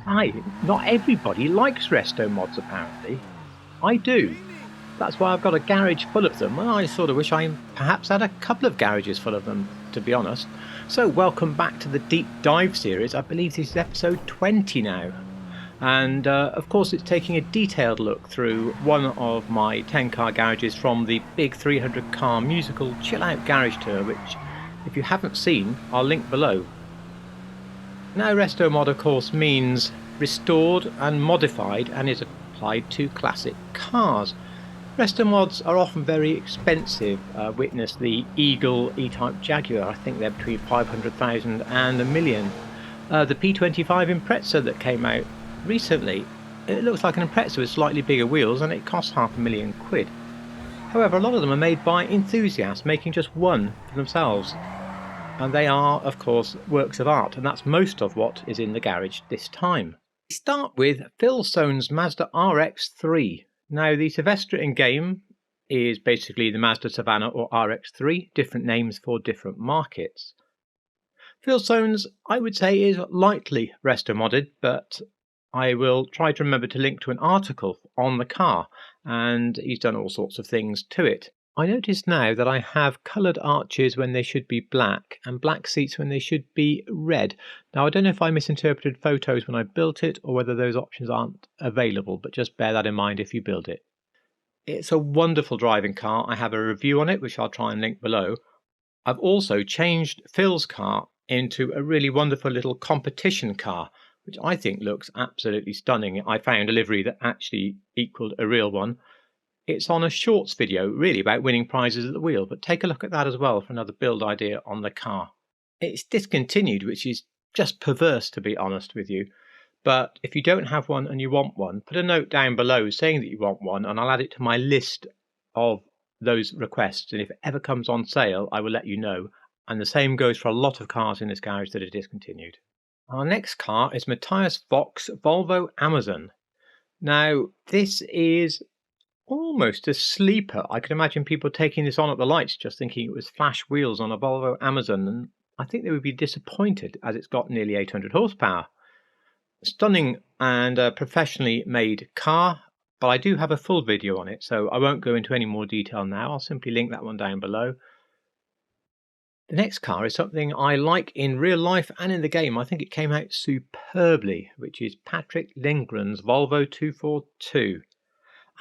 Not everybody likes resto mods apparently. I do. That's why I've got a garage full of them, and I sort of wish I perhaps had a couple of garages full of them, to be honest. So welcome back to the Deep Dive series. I believe this is episode 20 now. And of course it's taking a detailed look through one of my 10-car garages from the big 300-car musical Chill Out Garage Tour, which if you haven't seen, I'll link below. Now Restomod of course means restored and modified and is applied to classic cars. Restomods are often very expensive. Witness the Eagle E-Type Jaguar. I think they're between 500,000 and $1 million. The P25 Impreza that came out recently, it looks like an Impreza with slightly bigger wheels and it costs £500,000. However, a lot of them are made by enthusiasts making just one for themselves. And they are, of course, works of art, and that's most of what is in the garage this time. We start with Phil Soane's Mazda RX-3. Now, the Savestra in-game is basically the Mazda Savannah or RX-3, different names for different markets. Phil Soane's, I would say, is lightly resto-modded, but I will try to remember to link to an article on the car, and he's done all sorts of things to it. I notice now that I have coloured arches when they should be black and black seats when they should be red. Now I don't know if I misinterpreted photos when I built it or whether those options aren't available, but just bear that in mind if you build it. It's a wonderful driving car. I have a review on it which I'll try and link below. I've also changed Phil's car into a really wonderful little competition car, which I think looks absolutely stunning. I found a livery that actually equalled a real one. It's on a shorts video, really about winning prizes at the wheel, but take a look at that as well for another build idea on the car. It's discontinued, which is just perverse to be honest with you. But if you don't have one and you want one, put a note down below saying that you want one and I'll add it to my list of those requests. And if it ever comes on sale, I will let you know. And the same goes for a lot of cars in this garage that are discontinued. Our next car is Matthias Voch's Volvo Amazon. Now, this is almost a sleeper. I could imagine people taking this on at the lights just thinking it was flash wheels on a Volvo Amazon, and I think they would be disappointed as it's got nearly 800 horsepower. Stunning and professionally made car, but I do have a full video on it, so I won't go into any more detail now. I'll simply link that one down below. The next car is something I like in real life and in the game. I think it came out superbly, which is Patrick Lindgren's Volvo 242.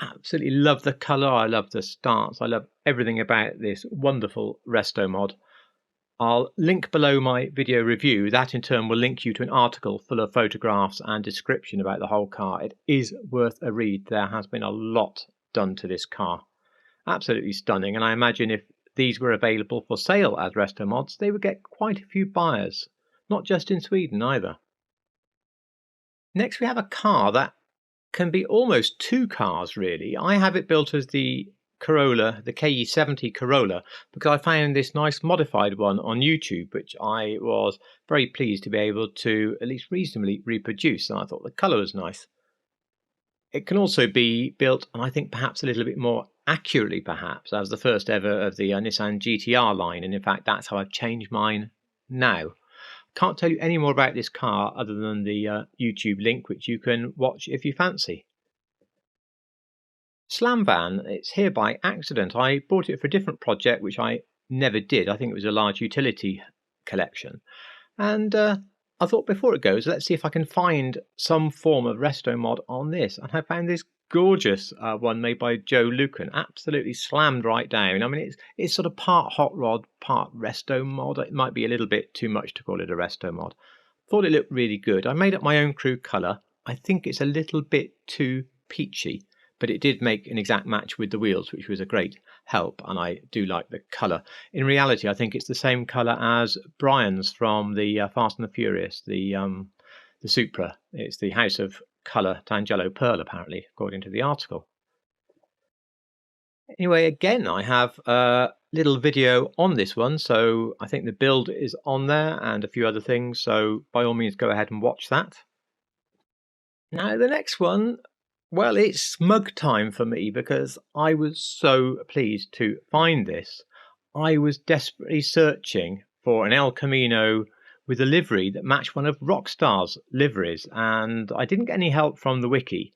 Absolutely love the colour, I love the stance, I love everything about this wonderful resto mod. I'll link below my video review. That in turn will link you to an article full of photographs and description about the whole car. It is worth a read. There has been a lot done to this car. Absolutely stunning, and I imagine if these were available for sale as resto mods, they would get quite a few buyers, not just in Sweden either. Next we have a car that can be almost two cars really. I have it built as the Corolla, the KE70 Corolla, because I found this nice modified one on YouTube, which I was very pleased to be able to at least reasonably reproduce, and I thought the colour was nice. It can also be built, and I think perhaps a little bit more accurately perhaps, as the first ever of the Nissan GTR line, and in fact that's how I've changed mine now. Can't tell you any more about this car other than the YouTube link, which you can watch if you fancy. Slamvan, it's here by accident. I bought it for a different project, which I never did. I think it was a large utility collection. And I thought before it goes, let's see if I can find some form of resto mod on this. And I found this gorgeous one made by Joe Lucan, absolutely slammed right down. I mean, it's sort of part hot rod, part resto mod. It might be a little bit too much to call it a resto mod. Thought it looked really good. I made up my own crew colour. I think it's a little bit too peachy, but it did make an exact match with the wheels, which was a great help, and I do like the colour. In reality, I think it's the same colour as Brian's from the Fast and the Furious, the Supra. It's the House of Colour Tangelo Pearl, apparently, according to the article. Anyway, again, I have a little video on this one, so I think the build is on there and a few other things, so by all means go ahead and watch that. Now the next one, well, it's smug time for me because I was so pleased to find this. I was desperately searching for an El Camino with a livery that matched one of Rockstar's liveries, and I didn't get any help from the wiki,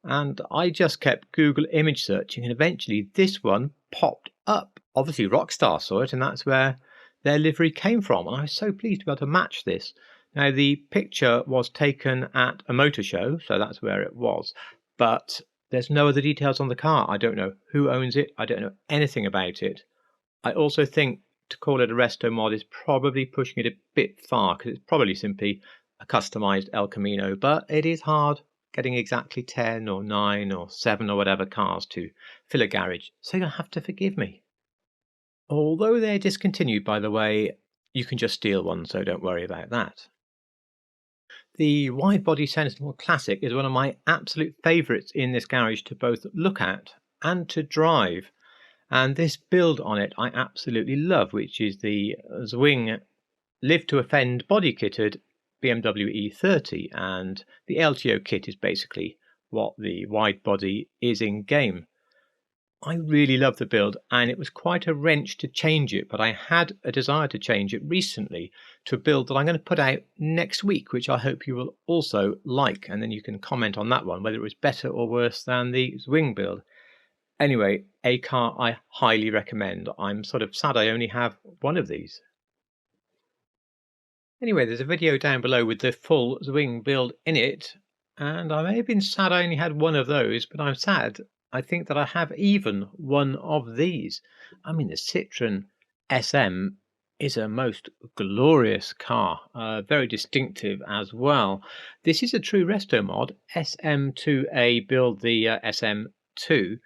and I just kept Google image searching, and eventually this one popped up. Obviously Rockstar saw it, and that's where their livery came from, and I was so pleased to be able to match this. Now the picture was taken at a motor show, so that's where it was, but there's no other details on the car. I don't know who owns it, I don't know anything about it. I also think to call it a Restomod is probably pushing it a bit far, because it's probably simply a customized El Camino, but it is hard getting exactly 10 or 9 or 7 or whatever cars to fill a garage, so you'll have to forgive me. Although they're discontinued, by the way, you can just steal one, so don't worry about that. The Widebody Sentinel Classic is one of my absolute favourites in this garage to both look at and to drive. And this build on it I absolutely love, which is the Zwing Live to Offend body kitted BMW E30, and the LTO kit is basically what the Widebody is in game. I really love the build, and it was quite a wrench to change it, but I had a desire to change it recently to a build that I'm going to put out next week, which I hope you will also like, and then you can comment on that one, whether it was better or worse than the Zwing build. Anyway, a car I highly recommend. I'm sort of sad I only have one of these. Anyway, there's a video down below with the full Zwing build in it, and I may have been sad I only had one of those, but I'm sad I think that I have even one of these. I mean, the Citroen SM is a most glorious car, very distinctive as well. This is a true Restomod, SM2A build the SM2.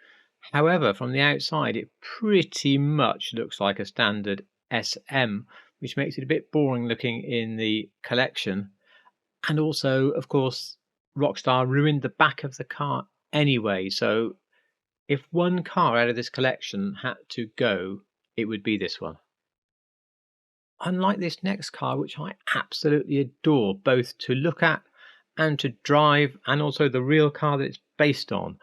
However, from the outside, it pretty much looks like a standard SM, which makes it a bit boring looking in the collection. And also, of course, Rockstar ruined the back of the car anyway, so if one car out of this collection had to go, it would be this one. Unlike this next car, which I absolutely adore, both to look at and to drive, and also the real car that it's based on.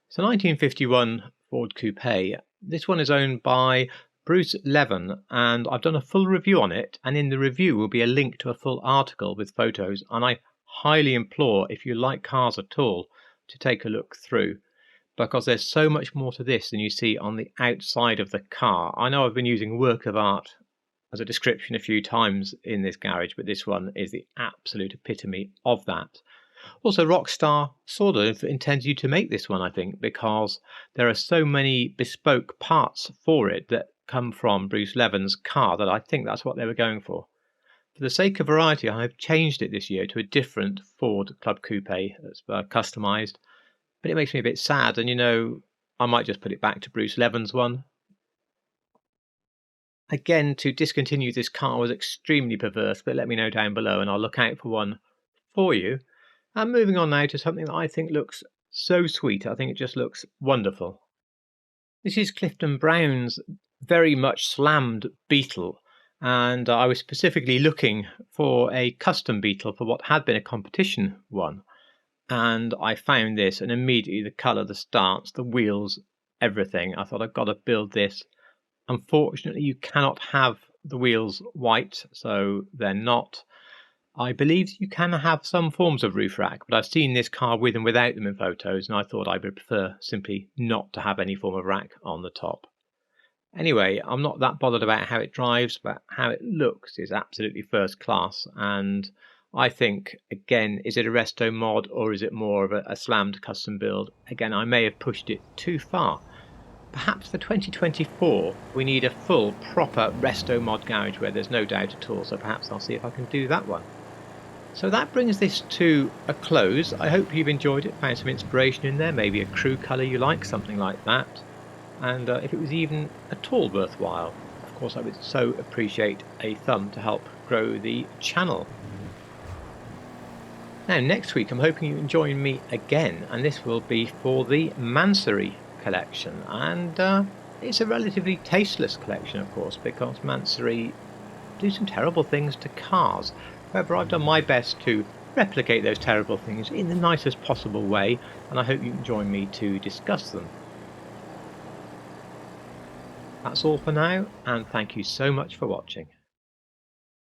It's a 1951 Ford Coupe. This one is owned by Bruce Levin, and I've done a full review on it, and in the review will be a link to a full article with photos, and I highly implore, if you like cars at all, to take a look through, because there's so much more to this than you see on the outside of the car. I know I've been using work of art as a description a few times in this garage, but this one is the absolute epitome of that. Also, Rockstar sort of intends you to make this one, I think, because there are so many bespoke parts for it that come from Bruce Levin's car that I think that's what they were going for. For the sake of variety, I have changed it this year to a different Ford Club Coupe that's customised, but it makes me a bit sad, and you know, I might just put it back to Bruce Levin's one. Again, to discontinue this car was extremely perverse, but let me know down below and I'll look out for one for you. And moving on now to something that I think looks so sweet. I think it just looks wonderful. This is Clifton Brown's very much slammed Beetle, and I was specifically looking for a custom Beetle for what had been a competition one. And I found this, and immediately the colour, the stance, the wheels, everything. I thought I've got to build this. Unfortunately, you cannot have the wheels white, so they're not. I believe you can have some forms of roof rack, but I've seen this car with and without them in photos, and I thought I would prefer simply not to have any form of rack on the top. Anyway, I'm not that bothered about how it drives, but how it looks is absolutely first class, and I think, again, is it a Restomod or is it more of a slammed custom build? Again, I may have pushed it too far. Perhaps for 2024 we need a full, proper Restomod garage where there's no doubt at all, so perhaps I'll see if I can do that one. So that brings this to a close. I hope you've enjoyed it, found some inspiration in there, maybe a crew colour you like, something like that. And if it was even at all worthwhile, of course I would so appreciate a thumb to help grow the channel. Now next week I'm hoping you can join me again, and this will be for the Mansory collection, and it's a relatively tasteless collection, of course, because Mansory do some terrible things to cars. However, I've done my best to replicate those terrible things in the nicest possible way, and I hope you can join me to discuss them. That's all for now, and thank you so much for watching.